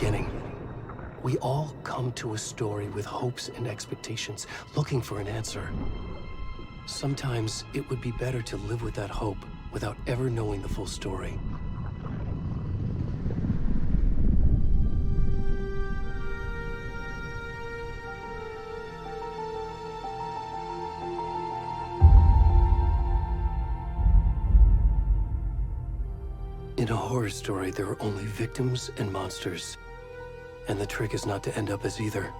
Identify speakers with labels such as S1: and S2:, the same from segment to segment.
S1: beginning. We all come to a story with hopes and expectations, looking for an answer. Sometimes it would be better to live with that hope without ever knowing the full story. In a horror story, there are only victims and monsters. And the trick is not to end up as either.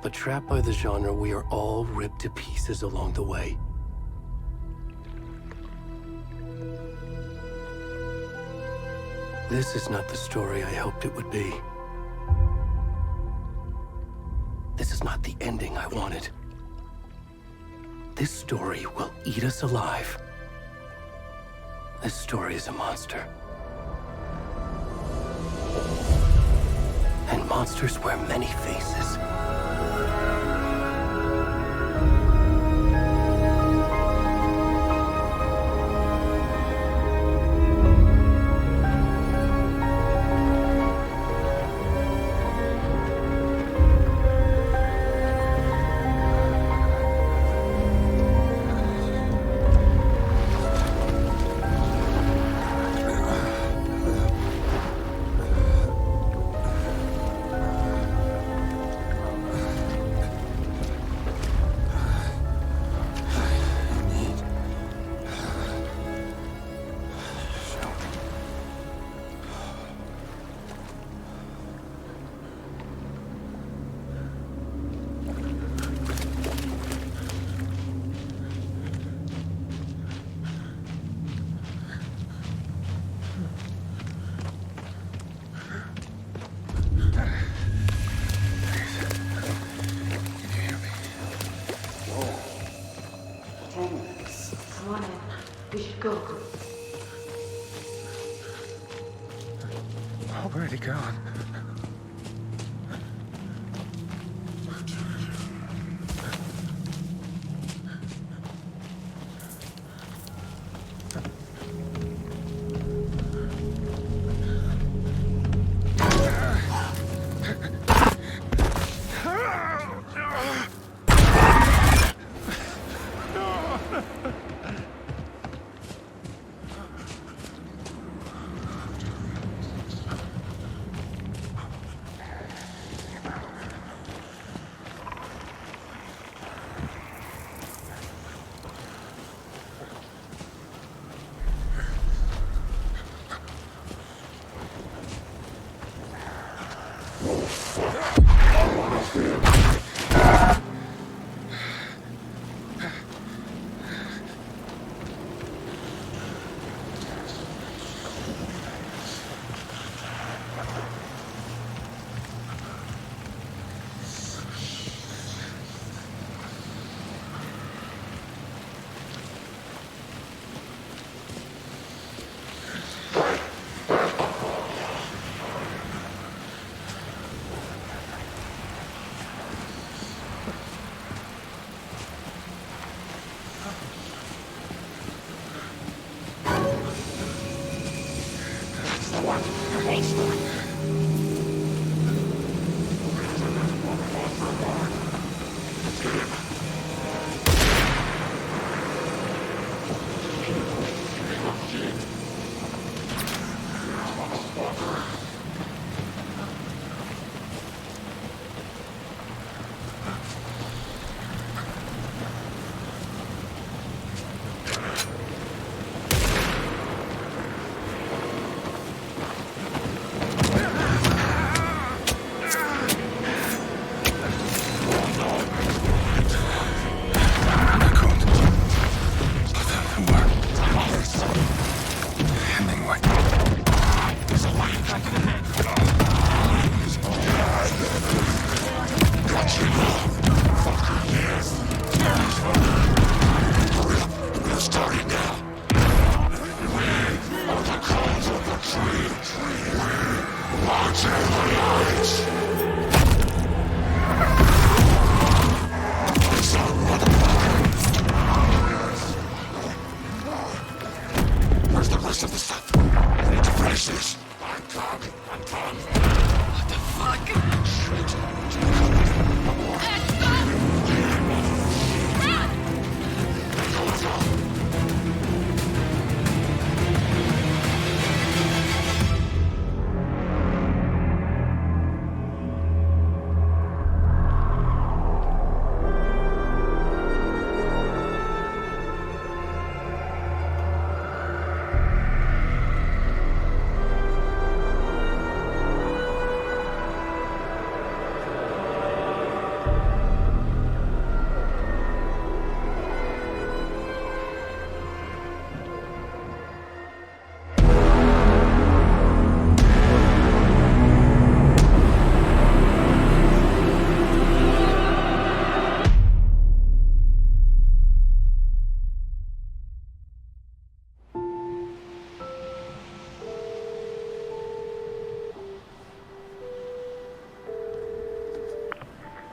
S1: But trapped by the genre, we are all ripped to pieces along the way. This is not the story I hoped it would be. This is not the ending I wanted. This story will eat us alive. This story is a monster. And monsters wear many faces.
S2: Go.
S3: Already gone.
S4: Where's the rest of the stuff? I need to finish this. I'm done.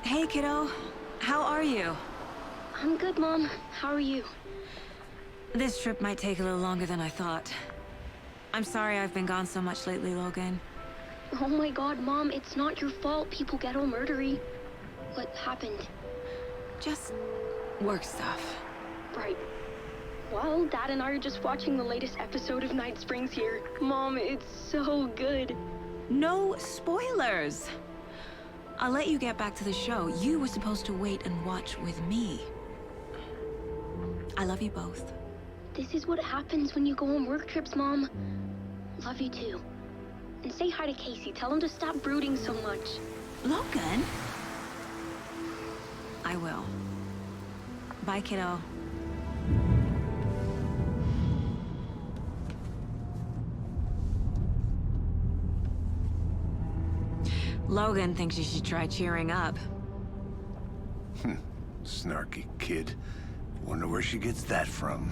S2: Hey, kiddo. How are you?
S3: I'm good, Mom. How are you?
S2: This trip might take a little longer than I thought. I'm sorry I've been gone so much lately, Logan.
S3: Oh my god, Mom, it's not your fault people get all murdery. What happened?
S2: Just work stuff.
S3: Right. Well, Dad and I are just watching the latest episode of Night Springs here. Mom, it's so good.
S2: No spoilers! I'll let you get back to the show. You were supposed to wait and watch with me. I love you both.
S3: This is what happens when you go on work trips, Mom. Love you too. And say hi to Casey. Tell him to stop brooding so much.
S2: Logan? I will. Bye, kiddo. Logan thinks you should try cheering up.
S4: Snarky kid. Wonder where she gets that from.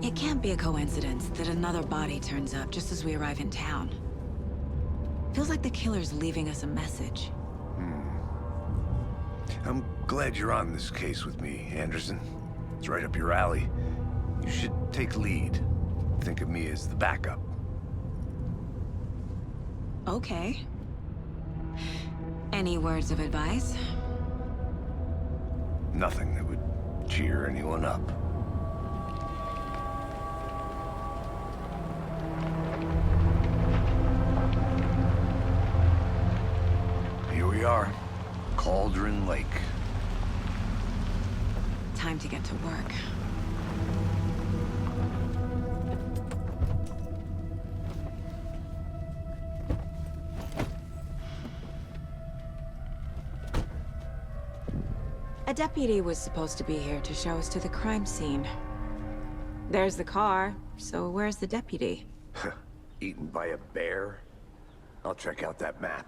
S2: It can't be a coincidence that another body turns up just as we arrive in town. Feels like the killer's leaving us a message.
S4: I'm glad you're on this case with me, Anderson. It's right up your alley. You should take lead. Think of me as the backup.
S2: Okay. Any words of advice?
S4: Nothing that would cheer anyone up. Here we are. Cauldron Lake.
S2: Time to get to work. A deputy was supposed to be here to show us to the crime scene. There's the car, so where's the deputy?
S4: Eaten by a bear? I'll check out that map.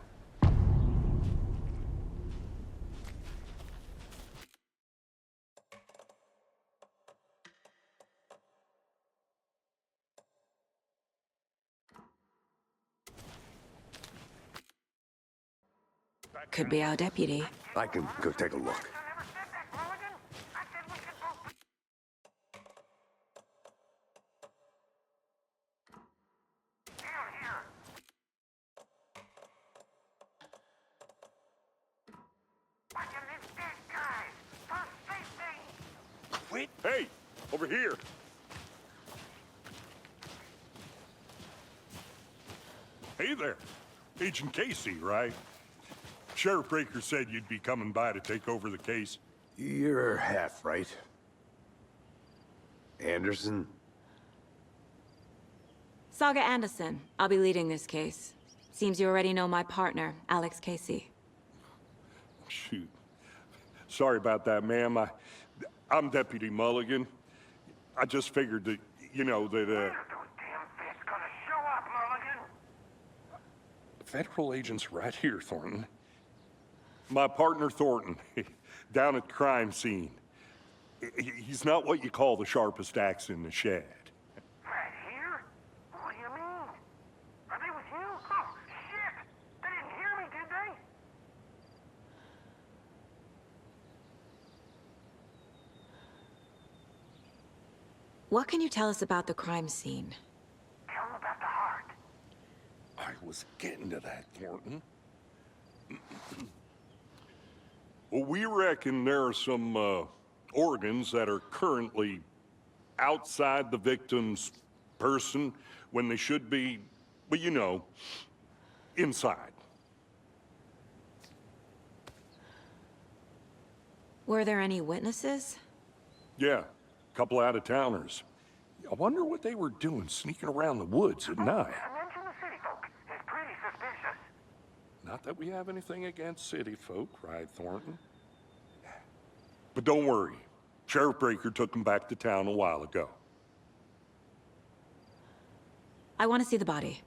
S2: Could be our deputy.
S4: I can go take a look.
S5: Wait! Hey! Over here! Hey there! Agent Casey, right? Sheriff Breaker said you'd be coming by to take over the case.
S4: You're half right. Anderson?
S2: Saga Anderson. I'll be leading this case. Seems you already know my partner, Alex Casey.
S5: Shoot. Sorry about that, ma'am. I'm Deputy Mulligan. I just figured that, you know, that,
S6: When's those damn fists gonna show up, Mulligan?
S5: federal agent's right here, Thornton. My partner, Thornton, down at the crime scene. He's not what you call the sharpest axe in the shed.
S6: Right here? What do you mean? Are they with you? Oh, shit! They didn't hear me, did they?
S2: What can you tell us about the crime scene?
S6: Tell him about the heart.
S5: I was getting to that, Thornton. Well, we reckon there are some organs that are currently outside the victim's person when they should be, well, you know, inside.
S2: Were there any witnesses?
S5: Yeah, a couple out-of-towners. I wonder what they were doing sneaking around the woods at night.
S6: Mention the city folk. It's pretty suspicious.
S5: Not that we have anything against city folk, right, Thornton? But don't worry. Sheriff Breaker took them back to town a while ago.
S2: I want to see the body.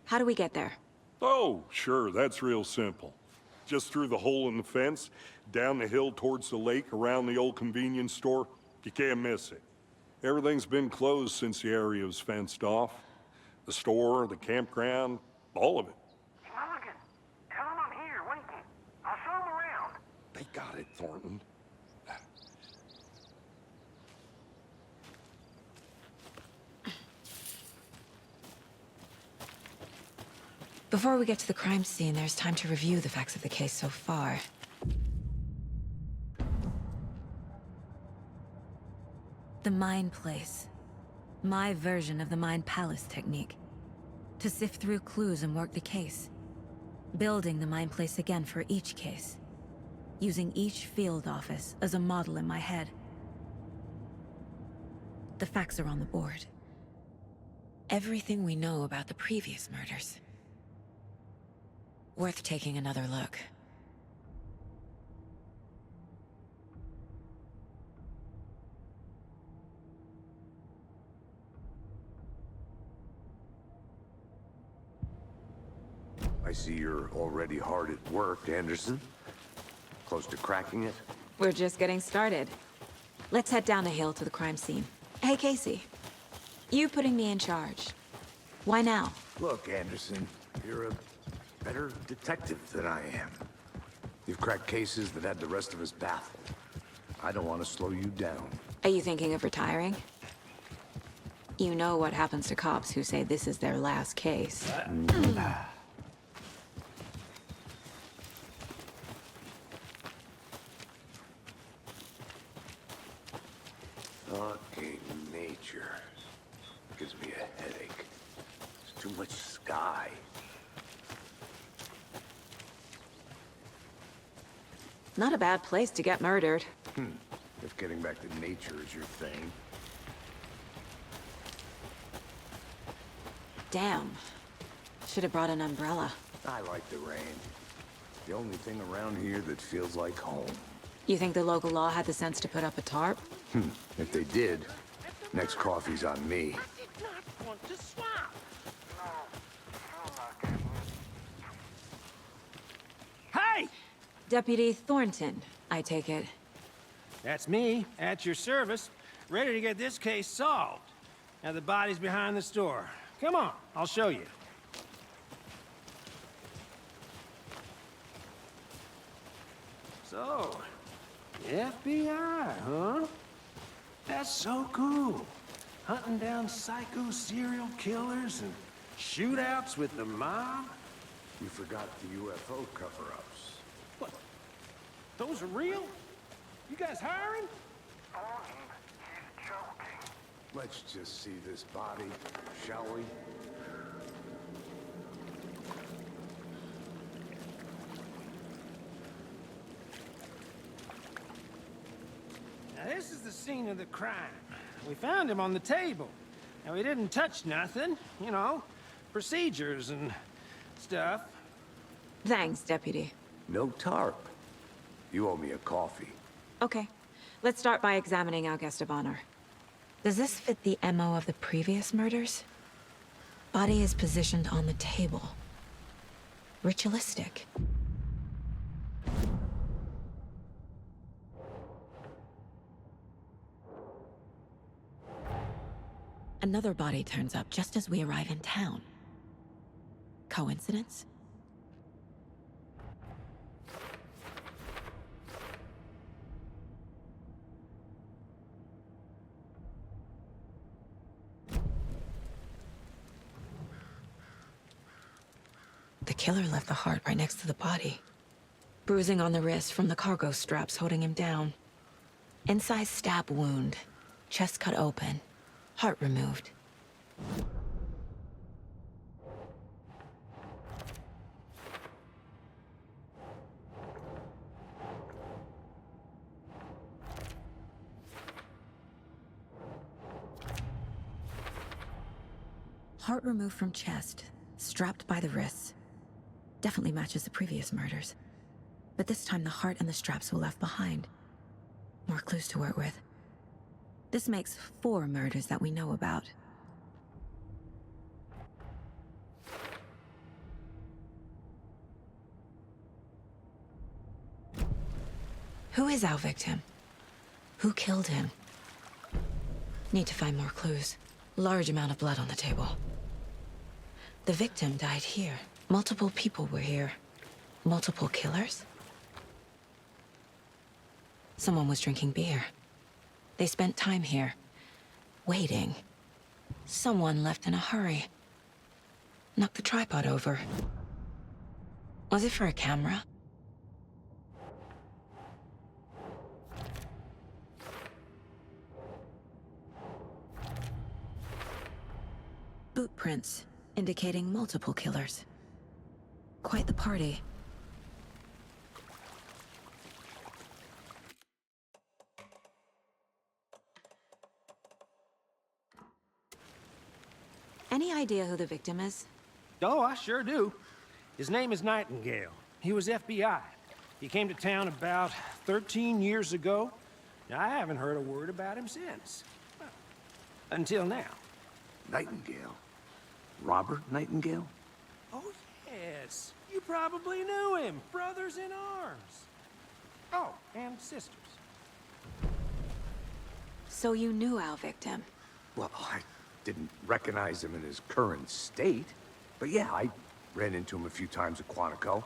S2: How do we get there?
S5: Oh, sure, that's real simple. Just through the hole in the fence, down the hill towards the lake, around the old convenience store. You can't miss it. Everything's been closed since the area was fenced off. The store, the campground, all of it.
S6: Mulligan, tell him I'm here waiting. I'll show him around.
S5: They got it, Thornton.
S2: Before we get to the crime scene, there's time to review the facts of the case so far. The Mind Place. My version of the Mind Palace technique. To sift through clues and work the case. Building the Mind Place again for each case. Using each field office as a model in my head. The facts are on the board. Everything we know about the previous murders. Worth taking another look.
S4: I see you're already hard at work, Anderson. Close to cracking it?
S2: We're just getting started. Let's head down the hill to the crime scene. Hey, Casey. You putting me in charge. Why now?
S4: Look, Anderson, you're a better detective than I am. You've cracked cases that had the rest of us baffled. I don't want to slow you down.
S2: Are you thinking of retiring? You know what happens to cops who say this is their last case.
S4: Fucking nature. Gives me a headache. There's too much sky.
S2: Not a bad place to get murdered.
S4: If getting back to nature is your thing.
S2: Damn. Should have brought an umbrella.
S4: I like the rain. The only thing around here that feels like home.
S2: You think the local law had the sense to put up a tarp?
S4: If they did, next coffee's on me.
S6: I did not want to swap. No,
S7: Hey!
S2: Deputy Thornton, I take it.
S7: That's me, at your service, ready to get this case solved. Now the body's behind the store. Come on, I'll show you. So, FBI, huh? That's so cool. Hunting down psycho serial killers and shootouts with the mob.
S4: You forgot the UFO cover-ups.
S7: What? Those are real? You guys hiring?
S6: he's joking.
S4: Let's just see this body, shall we?
S7: Now, this is the scene of the crime. We found him on the table. And we didn't touch nothing, you know, procedures and stuff.
S2: Thanks, Deputy.
S4: No tarp. You owe me a coffee.
S2: Okay. Let's start by examining our guest of honor. Does this fit the MO of the previous murders? Body is positioned on the table. Ritualistic. Another body turns up just as we arrive in town. Coincidence? The killer left the heart right next to the body. Bruising on the wrist from the cargo straps holding him down. Inside stab wound. Chest cut open. Heart removed. Heart removed from chest, strapped by the wrists. Definitely matches the previous murders. But this time the heart and the straps were left behind. More clues to work with. This makes 4 murders that we know about. Who is our victim? Who killed him? Need to find more clues. Large amount of blood on the table. The victim died here. Multiple people were here. Multiple killers? Someone was drinking beer. They spent time here, waiting. Someone left in a hurry. Knocked the tripod over. Was it for a camera? Boot prints, indicating multiple killers. Quite the party. Any idea who the victim is?
S7: Oh, I sure do. His name is Nightingale. He was FBI. He came to town about 13 years ago. Now, I haven't heard a word about him since. Well, until now.
S4: Nightingale? Robert Nightingale?
S7: Oh, yes. You probably knew him. Brothers in arms. Oh, and sisters.
S2: So you knew our victim?
S4: Well, I didn't recognize him in his current state. But yeah, I ran into him a few times at Quantico.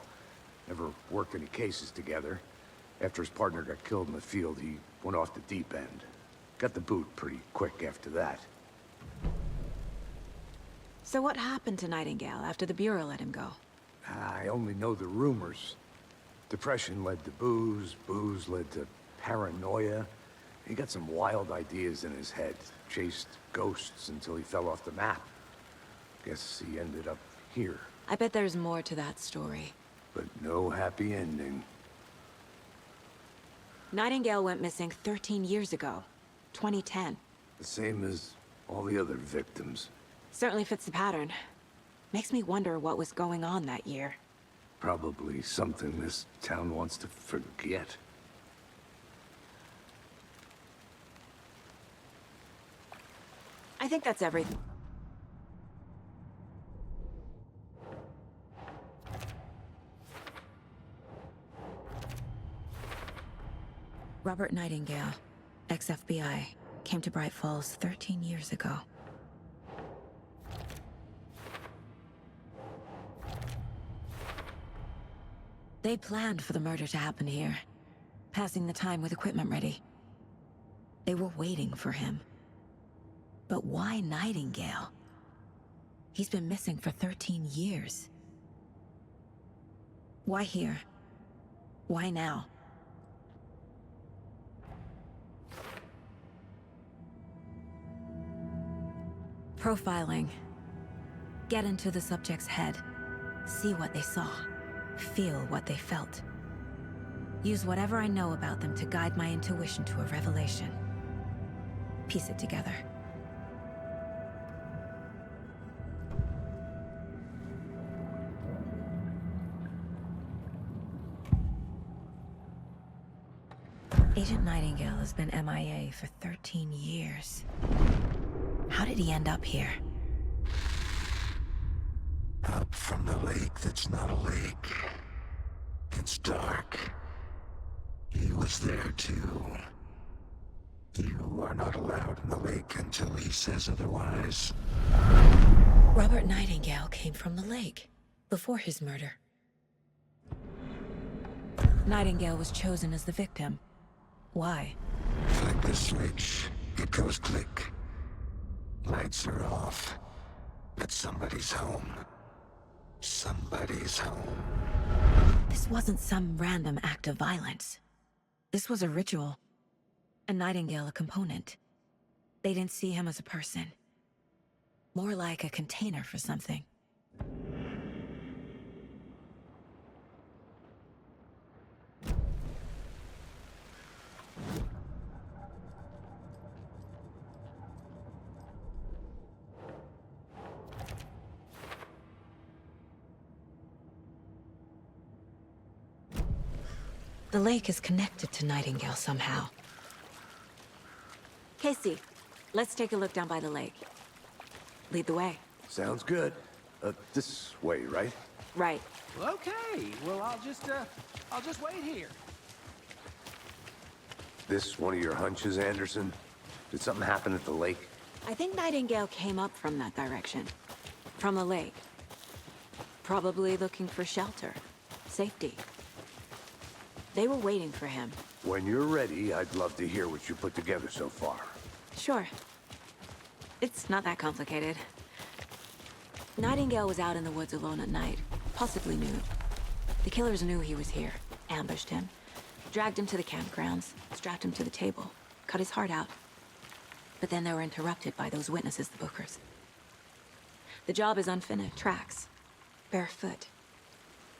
S4: Never worked any cases together. After his partner got killed in the field, he went off the deep end. Got the boot pretty quick after that.
S2: So what happened to Nightingale after the Bureau let him go?
S4: I only know the rumors. Depression led to booze, booze led to paranoia. He got some wild ideas in his head. Chased ghosts until he fell off the map. Guess he ended up here.
S2: I bet there's more to that story.
S4: But no happy ending.
S2: Nightingale went missing 13 years ago. 2010.
S4: The same as all the other victims.
S2: Certainly fits the pattern. Makes me wonder what was going on that year.
S4: Probably something this town wants to forget.
S2: I think that's everything. Robert Nightingale, ex-FBI, came to Bright Falls 13 years ago. They planned for the murder to happen here, passing the time with equipment ready. They were waiting for him. But why Nightingale? He's been missing for 13 years. Why here? Why now? Profiling. Get into the subject's head. See what they saw. Feel what they felt. Use whatever I know about them to guide my intuition to a revelation. Piece it together. Agent Nightingale has been MIA for 13 years. How did he end up here?
S8: Up from the lake that's not a lake. It's dark. He was there too. You are not allowed in the lake until he says otherwise.
S2: Robert Nightingale came from the lake, before his murder. Nightingale was chosen as the victim. Why?
S8: Flick the switch, it goes click. Lights are off, but somebody's home. Somebody's home.
S2: This wasn't some random act of violence. This was a ritual. A Nightingale a component. They didn't see him as a person. More like a container for something. The lake is connected to Nightingale somehow. Casey, let's take a look down by the lake. Lead the way.
S4: Sounds good. This way, right?
S2: Right.
S7: Okay, well, I'll just wait here.
S4: This one of your hunches, Anderson? Did something happen at the lake?
S2: I think Nightingale came up from that direction. From the lake. Probably looking for shelter. Safety. They were waiting for him.
S4: When you're ready, I'd love to hear what you put together so far.
S2: Sure. It's not that complicated. Nightingale was out in the woods alone at night. Possibly knew. The killers knew he was here. Ambushed him. Dragged him to the campgrounds. Strapped him to the table. Cut his heart out. But then they were interrupted by those witnesses, the Bookers. The job is unfinished. Tracks. Barefoot.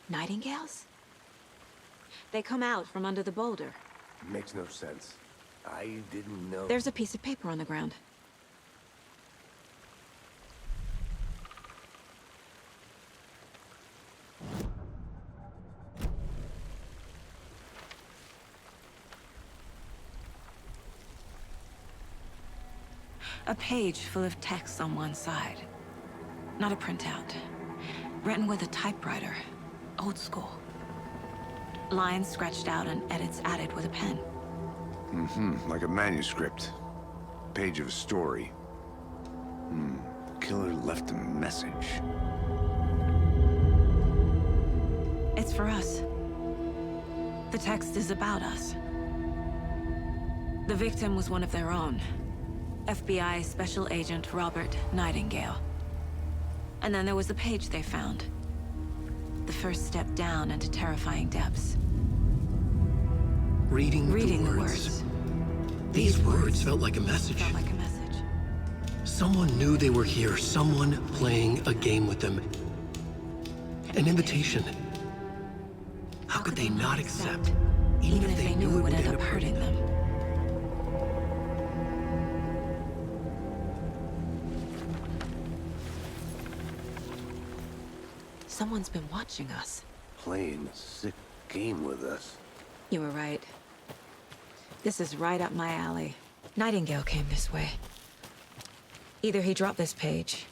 S2: Nightingales? They come out from under the boulder.
S4: Makes no sense. I didn't know...
S2: There's a piece of paper on the ground. A page full of text on one side. Not a printout. Written with a typewriter. Old school. Lines scratched out and edits added with a pen.
S4: Like a manuscript. Page of a story. Killer left a message.
S2: It's for us. The text is about us. The victim was one of their own. FBI Special Agent Robert Nightingale. And then there was the page they found. The first step down into terrifying depths.
S1: Reading
S2: the words.
S1: These words felt like a message.
S2: Felt like a message.
S1: Someone knew they were here. Someone playing a game with them. An invitation. How could they not accept?
S2: Even if they knew it would end up hurting them. Someone's been watching us.
S4: Playing a sick game with us.
S2: You were right. This is right up my alley. Nightingale came this way. Either he dropped this page,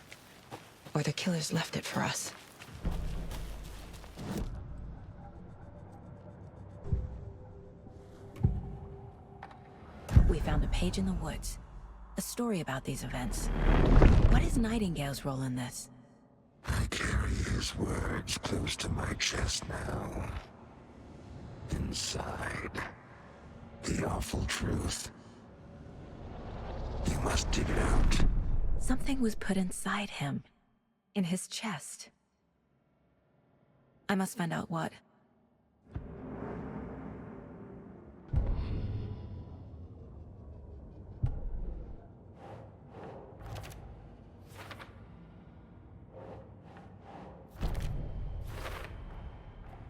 S2: or the killers left it for us. We found a page in the woods. A story about these events. What is Nightingale's role in this?
S8: I carry his words close to my chest now. Inside, the awful truth. You must dig it out.
S2: Something was put inside him. In his chest. I must find out what.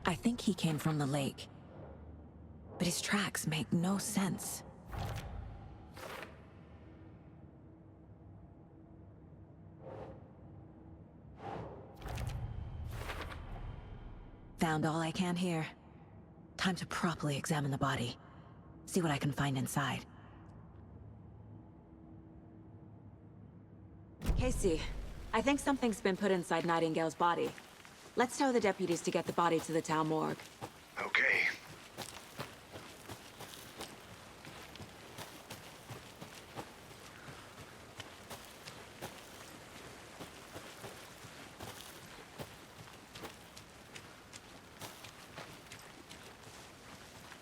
S2: I think he came from the lake. But his tracks make no sense. Found all I can here. Time to properly examine the body. See what I can find inside. Casey, I think something's been put inside Nightingale's body. Let's tell the deputies to get the body to the town morgue.
S4: Okay.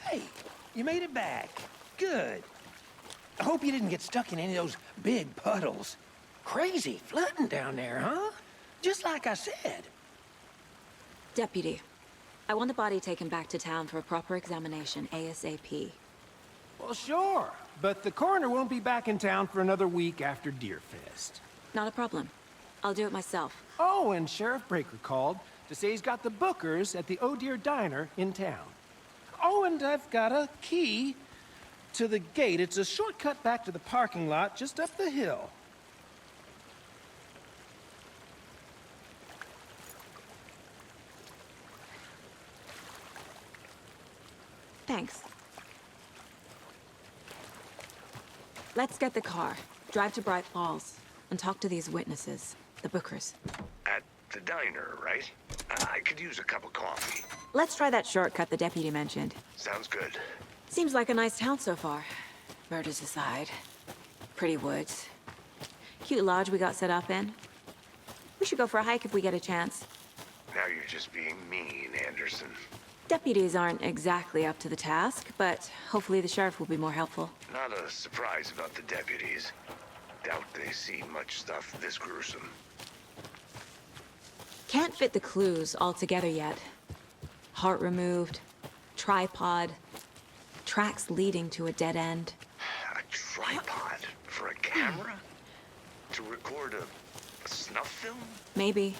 S7: Hey, you made it back. Good. I hope you didn't get stuck in any of those big puddles. Crazy flooding down there, huh? Just like I said.
S2: Deputy, I want the body taken back to town for a proper examination ASAP.
S7: Well, sure. But the coroner won't be back in town for another week after Deerfest.
S2: Not a problem. I'll do it myself.
S7: Oh, and Sheriff Breaker called to say he's got the Bookers at the Oh Dear Diner in town. Oh, and I've got a key to the gate. It's a shortcut back to the parking lot just up the hill.
S2: Thanks. Let's get the car, drive to Bright Falls, and talk to these witnesses, the Bookers.
S6: At the diner, right? I could use a cup of coffee.
S2: Let's try that shortcut the deputy mentioned.
S6: Sounds good.
S2: Seems like a nice town so far. Murders aside. Pretty woods. Cute lodge we got set up in. We should go for a hike if we get a chance.
S6: Now you're just being mean, Anderson.
S2: Deputies aren't exactly up to the task, but hopefully the sheriff will be more helpful.
S6: Not a surprise about the deputies. Doubt they see much stuff this gruesome.
S2: Can't fit the clues all together yet. Heart removed, tripod, tracks leading to a dead end.
S6: A tripod for a camera? To record a snuff film?
S2: Maybe.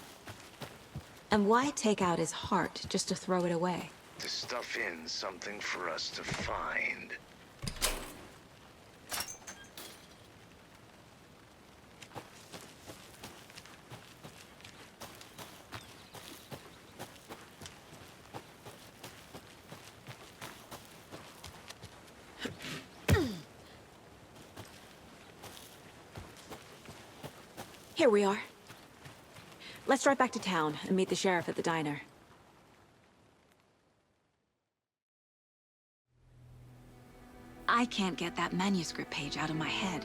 S2: And why take out his heart just to throw it away?
S6: To stuff in something for us to find.
S2: Here we are. Let's drive back to town and meet the sheriff at the diner. I can't get that manuscript page out of my head.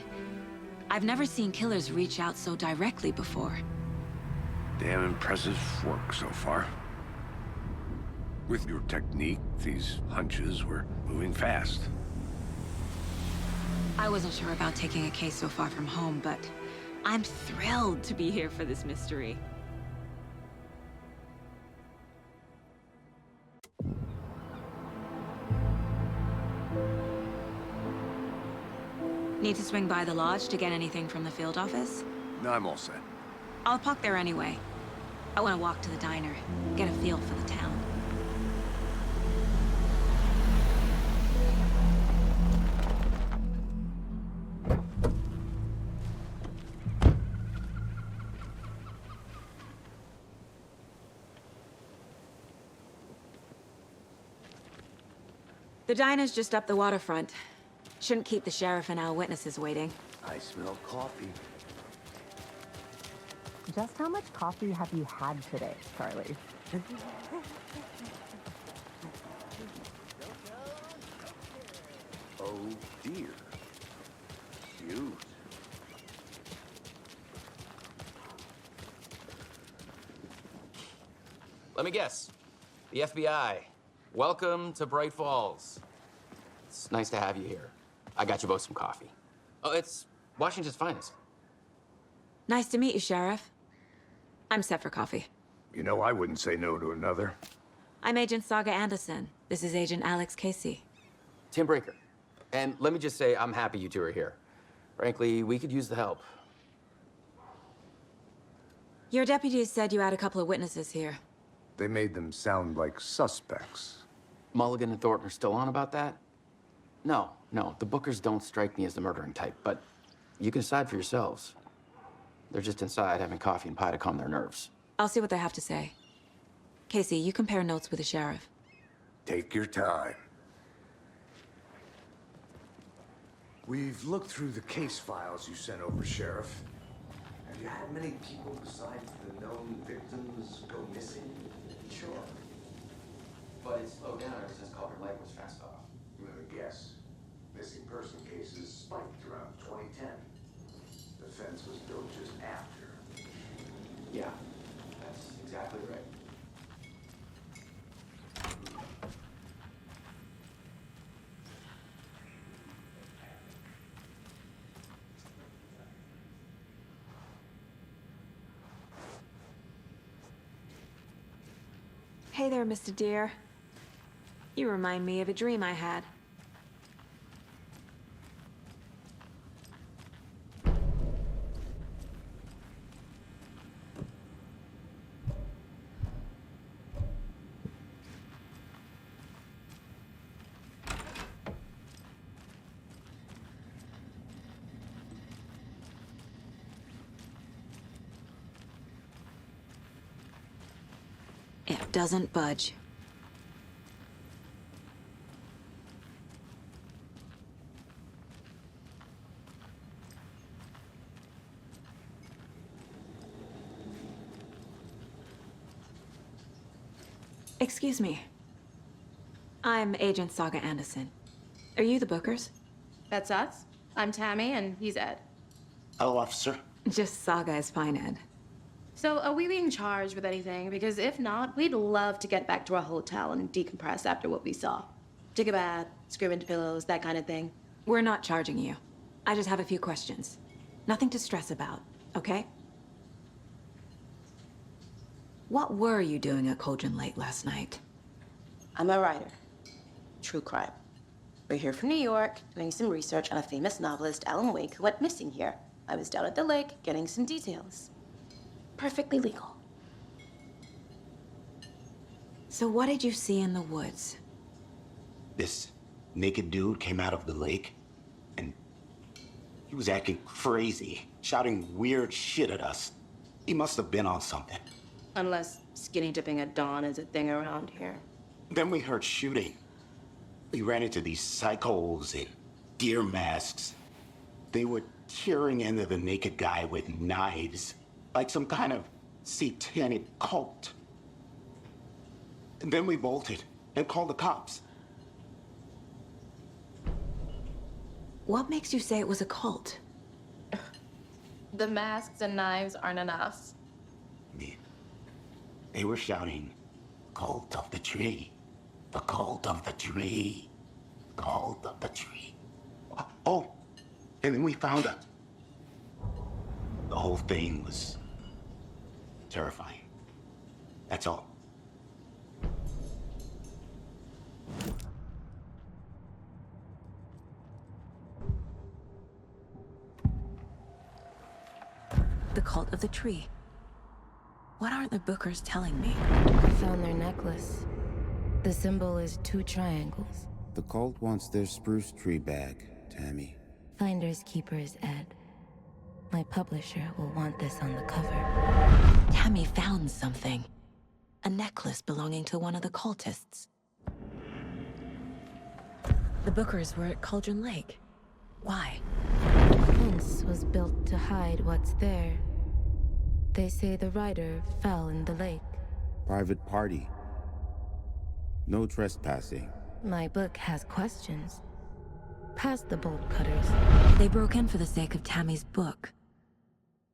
S2: I've never seen killers reach out so directly before.
S4: Damn impressive work so far. With your technique, these hunches were moving fast.
S2: I wasn't sure about taking a case so far from home, but I'm thrilled to be here for this mystery. Need to swing by the lodge to get anything from the field office?
S4: No, I'm all set.
S2: I'll park there anyway. I want to walk to the diner, get a feel for the town. The diner's just up the waterfront. Shouldn't keep the sheriff and our witnesses waiting.
S4: I smell coffee.
S9: Just how much coffee have you had today, Charlie?
S4: Oh dear. Cute.
S10: Let me guess. The FBI. Welcome to Bright Falls. It's nice to have you here. I got you both some coffee. Oh, it's Washington's finest.
S2: Nice to meet you, Sheriff. I'm set for coffee.
S4: You know, I wouldn't say no to another.
S2: I'm Agent Saga Anderson. This is Agent Alex Casey.
S10: Tim Breaker. And let me just say, I'm happy you two are here. Frankly, we could use the help.
S2: Your deputies said you had a couple of witnesses here.
S4: They made them sound like suspects.
S10: Mulligan and Thornton are still on about that? No, the Bookers don't strike me as the murdering type, but you can decide for yourselves. They're just inside having coffee and pie to calm their nerves.
S2: I'll see what they have to say. Casey, you compare notes with the sheriff.
S4: Take your time. We've looked through the case files you sent over, Sheriff. Have you had many people besides the known victims go missing?
S10: Sure. But it's slowed down ever since Cauldron Lake was fenced off.
S4: Let me guess. Missing person cases spiked around 2010. The fence was built just after.
S10: Yeah, that's exactly right.
S2: Hey there, Mr. Deer. You remind me of a dream I had. It doesn't budge. Excuse me. I'm Agent Saga Anderson. Are you the Bookers?
S11: That's us. I'm Tammy, and he's Ed.
S8: Hello, officer.
S2: Just Saga is fine, Ed.
S11: So, are we being charged with anything? Because if not, we'd love to get back to our hotel and decompress after what we saw. Take a bath, scream into pillows, that kind of thing.
S2: We're not charging you. I just have a few questions. Nothing to stress about, okay? What were you doing at Cauldron late last night?
S11: I'm a writer. True crime. We're here from New York, doing some research on a famous novelist, Alan Wake, who went missing here. I was down at the lake, getting some details. Perfectly legal.
S2: So what did you see in the woods?
S8: This naked dude came out of the lake, and he was acting crazy, shouting weird shit at us. He must have been on something.
S11: Unless skinny dipping at dawn is a thing around here.
S8: Then we heard shooting. We ran into these psychos in deer masks. They were tearing into the naked guy with knives, like some kind of satanic cult. And then we bolted and called the cops.
S2: What makes you say it was a cult?
S11: The masks and knives aren't enough.
S8: They were shouting, "Cult of the tree, the cult of the tree, cult of the tree." Oh, and then we found out. The whole thing was terrifying. That's all.
S2: The cult of the tree. What aren't the Bookers telling me?
S12: I found their necklace. The symbol is 2 triangles.
S13: The cult wants their spruce tree back, Tammy.
S12: Finders keepers, Ed. My publisher will want this on the cover.
S2: Tammy found something. A necklace belonging to one of the cultists. The Bookers were at Cauldron Lake. Why?
S12: The fence was built to hide what's there. They say the writer fell in the lake.
S13: Private party. No trespassing.
S12: My book has questions. Past the bolt cutters.
S2: They broke in for the sake of Tammy's book.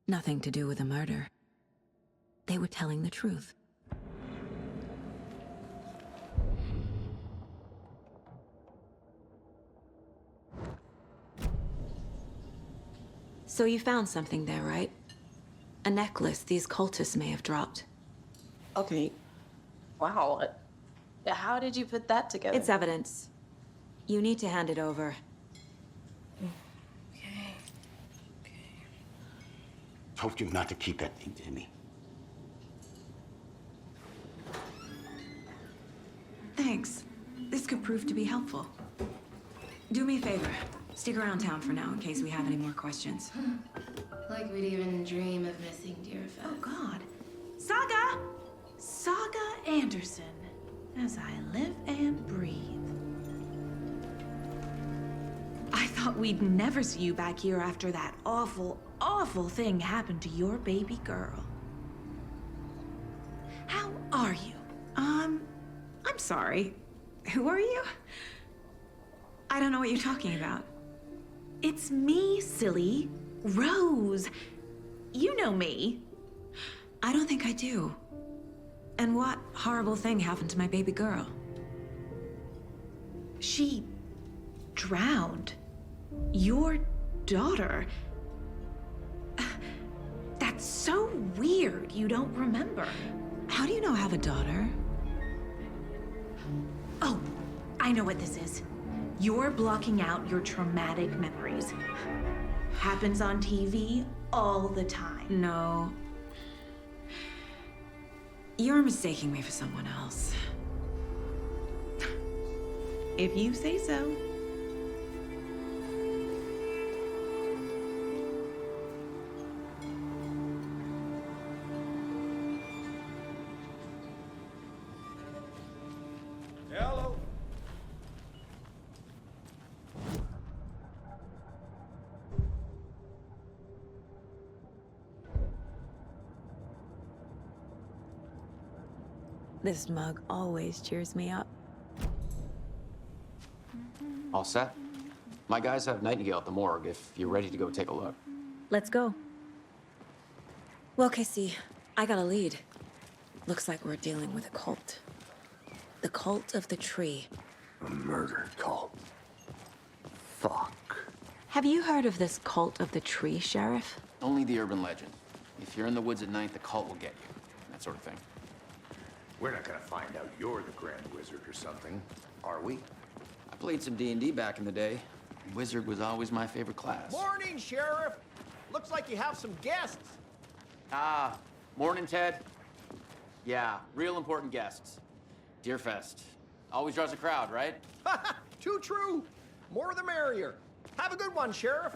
S2: Nothing to do with a murder. They were telling the truth. So you found something there, right? A necklace these cultists may have dropped.
S11: Okay. Wow. How did you put that together?
S2: It's evidence. You need to hand it over.
S11: Okay.
S8: Told you not to keep that thing to me.
S2: Thanks. This could prove to be helpful. Do me a favor. Stick around town for now in case we have any more questions.
S11: Like we'd even dream of missing dear Fez.
S14: Oh, God. Saga! Saga Anderson. As I live and breathe. I thought we'd never see you back here after that awful, awful thing happened to your baby girl. How are you? I'm sorry. Who are you? I don't know what you're talking about. It's me, silly. Rose. You know me.
S2: I don't think I do. And what horrible thing happened to my baby girl?
S14: She drowned. Your daughter. That's so weird you don't remember.
S2: How do you know I have a daughter?
S14: Oh, I know what this is. You're blocking out your traumatic memories. Happens on TV all the time.
S15: No. You're mistaking me for someone else.
S14: If you say so.
S7: Hello.
S2: This mug always cheers me up.
S10: All set? My guys have Nightingale at the morgue if you're ready to go take a look.
S2: Let's go. Well, Casey, I got a lead. Looks like we're dealing with a cult. The cult of the tree.
S4: A murder cult. Fuck.
S2: Have you heard of this cult of the tree, Sheriff?
S10: Only the urban legend. If you're in the woods at night, the cult will get you. That sort of thing.
S4: We're not gonna find out you're the Grand Wizard or something, are we?
S10: I played some D&D back in the day. Wizard was always my favorite class.
S16: Morning, Sheriff. Looks like you have some guests.
S10: Ah, morning, Ted. Yeah, real important guests. Deerfest. Always draws a crowd, right?
S16: Too true. More the merrier. Have a good one, Sheriff.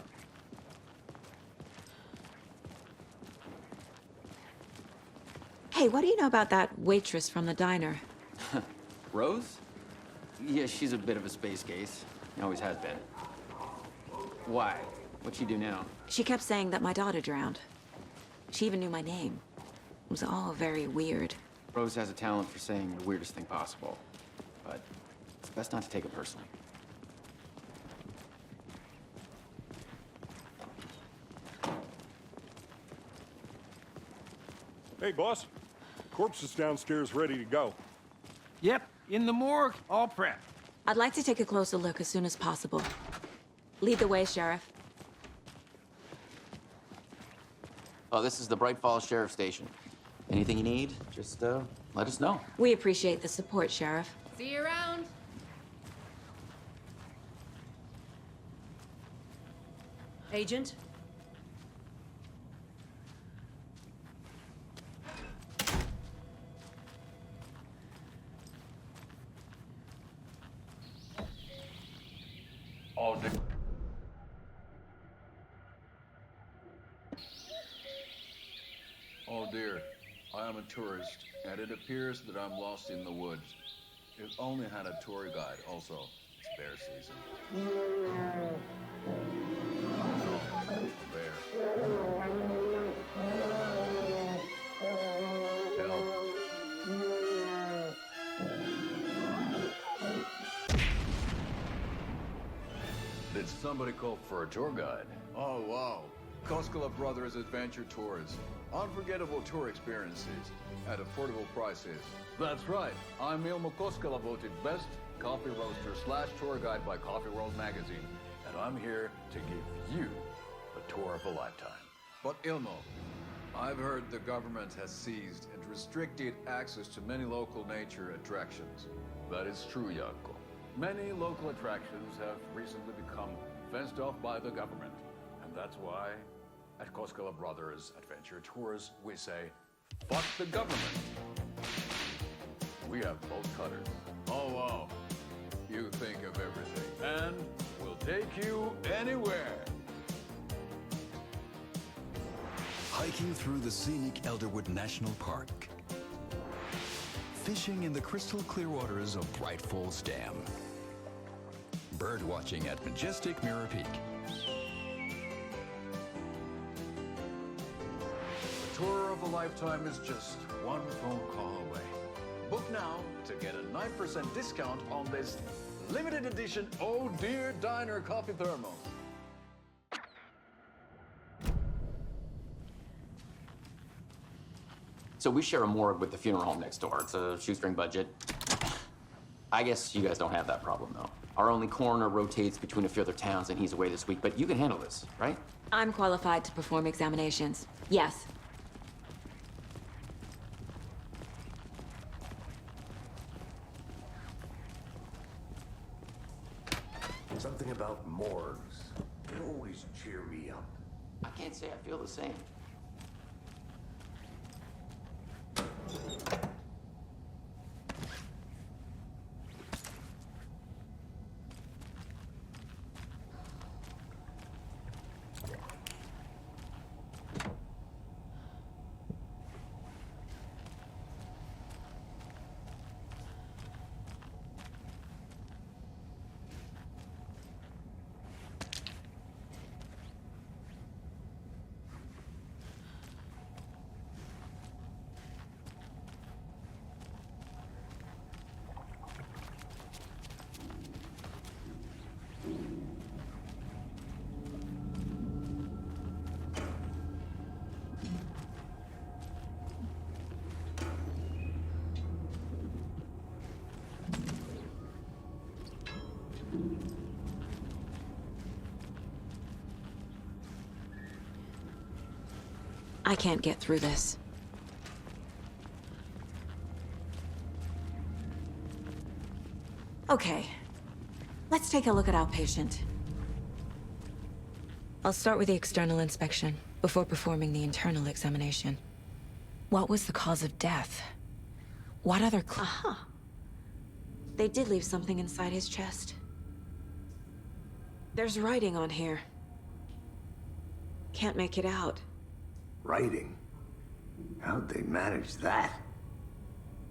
S2: Hey, what do you know about that waitress from the diner?
S10: Rose? Yeah, she's a bit of a space case. Always has been. Why? What'd she do now?
S2: She kept saying that my daughter drowned. She even knew my name. It was all very weird.
S10: Rose has a talent for saying the weirdest thing possible. But it's best not to take it personally.
S5: Hey, boss. Corpse is downstairs ready to go.
S7: Yep, in the morgue, all prepped.
S2: I'd like to take a closer look as soon as possible. Lead the way, Sheriff.
S10: Oh, this is the Bright Falls Sheriff Station. Anything you need, just let us know.
S2: We appreciate the support, Sheriff.
S15: See you around. Agent?
S17: All day. Oh dear, I am a tourist, and it appears that I'm lost in the woods. If only had a tour guide. Also, it's bear season. Bear. Help. Did somebody call for a tour guide? Oh, wow. Koskela Brothers Adventure Tours. Unforgettable tour experiences at affordable prices. That's right. I'm Ilmo Koskela, voted best coffee roaster / tour guide by Coffee World magazine. And I'm here to give you a tour of a lifetime. But Ilmo, I've heard the government has seized and restricted access to many local nature attractions. That is true, Janko. Many local attractions have recently become fenced off by the government. And that's why at Koskela Brothers Adventure Tours, we say, fuck the government. We have bolt cutters. Oh, wow. You think of everything. And we'll take you anywhere.
S18: Hiking through the scenic Elderwood National Park. Fishing in the crystal clear waters of Bright Falls Dam. Bird watching at majestic Mirror Peak.
S17: The tour of a lifetime is just one phone call away. Book now to get a 9% discount on this limited edition Oh Dear Diner coffee thermos.
S10: So we share a morgue with the funeral home next door. It's a shoestring budget. I guess you guys don't have that problem, though. Our only coroner rotates between a few other towns, and he's away this week, but you can handle this, right?
S2: I'm qualified to perform examinations. Yes.
S4: something about morgues. They always cheer me up.
S10: I can't say I feel the same.
S15: I can't get through this. Okay. Let's take a look at our patient. I'll start with the external inspection, before performing the internal examination. What was the cause of death? What other Aha! They did leave something inside his chest. There's writing on here. Can't make it out.
S4: Writing? How'd they manage that?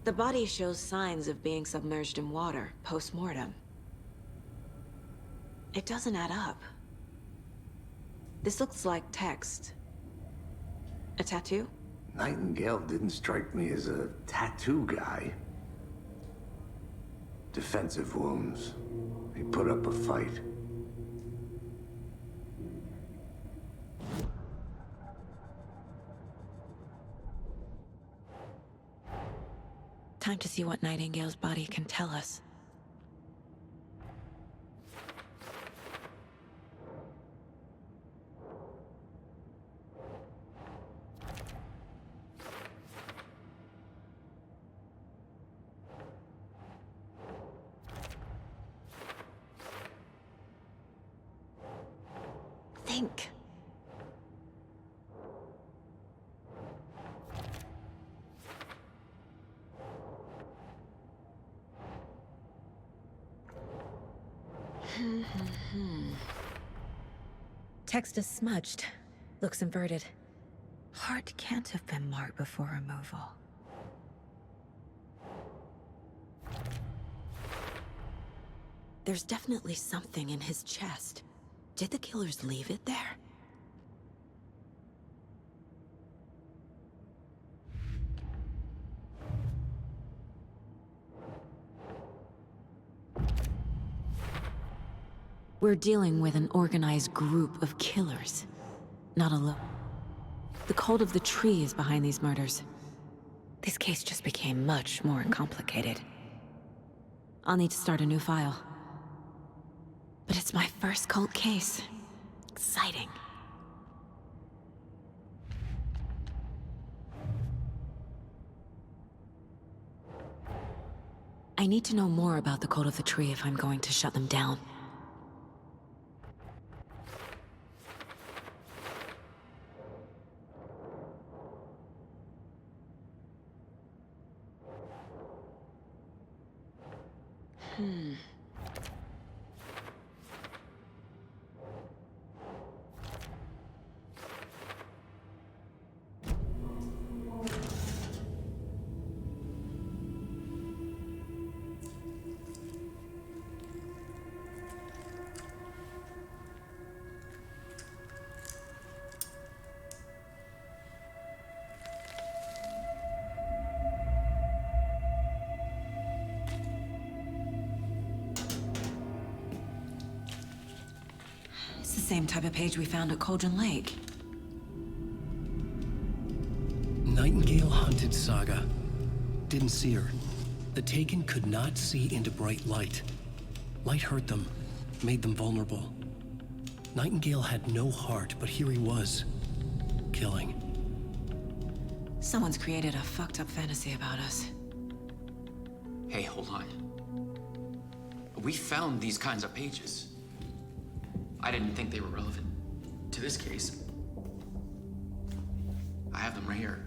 S15: The body shows signs of being submerged in water, post-mortem. It doesn't add up. This looks like text. A tattoo?
S4: Nightingale didn't strike me as a tattoo guy. Defensive wounds. He put up a fight.
S2: Time to see what Nightingale's body can tell us. Think. Text is smudged. Looks inverted. Heart can't have been marked before removal. There's definitely something in his chest. Did the killers leave it there? We're dealing with an organized group of killers, not alone. The cult of the tree is behind these murders. This case just became much more complicated. I'll need to start a new file. But it's my first cult case. Exciting. I need to know more about the cult of the tree if I'm going to shut them down. It's the same type of page we found at Cauldron Lake.
S1: Nightingale hunted Saga. Didn't see her. The Taken could not see into bright light. Light hurt them, made them vulnerable. Nightingale had no heart, but here he was, killing.
S15: Someone's created a fucked up fantasy about us.
S10: Hey, hold on. We found these kinds of pages. I didn't think they were relevant to this case. I have them right here.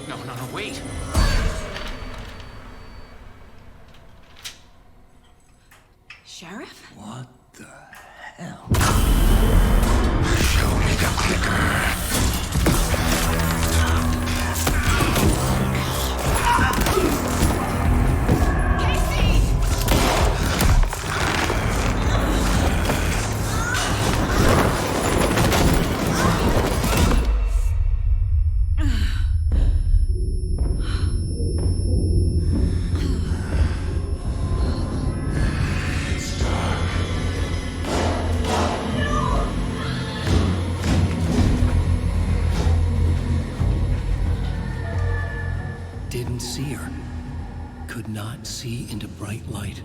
S10: No, wait!
S14: Sheriff?
S8: What the hell? Show me the clicker.
S1: Didn't see her. Could not see into bright light.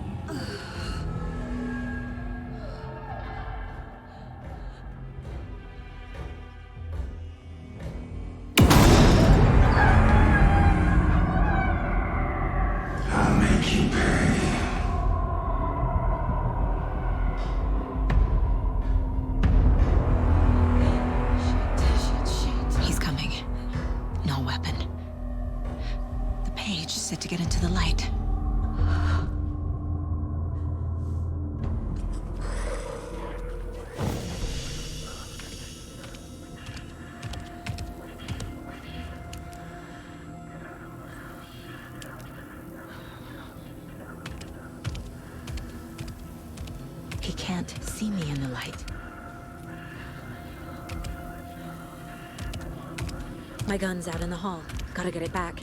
S8: I'll make you pay.
S15: He's coming. No weapon. The page is set to get into the light. He can't see me in the light. My gun's out in the hall. Gotta get it back.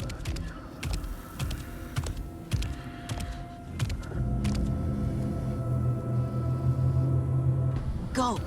S15: Go!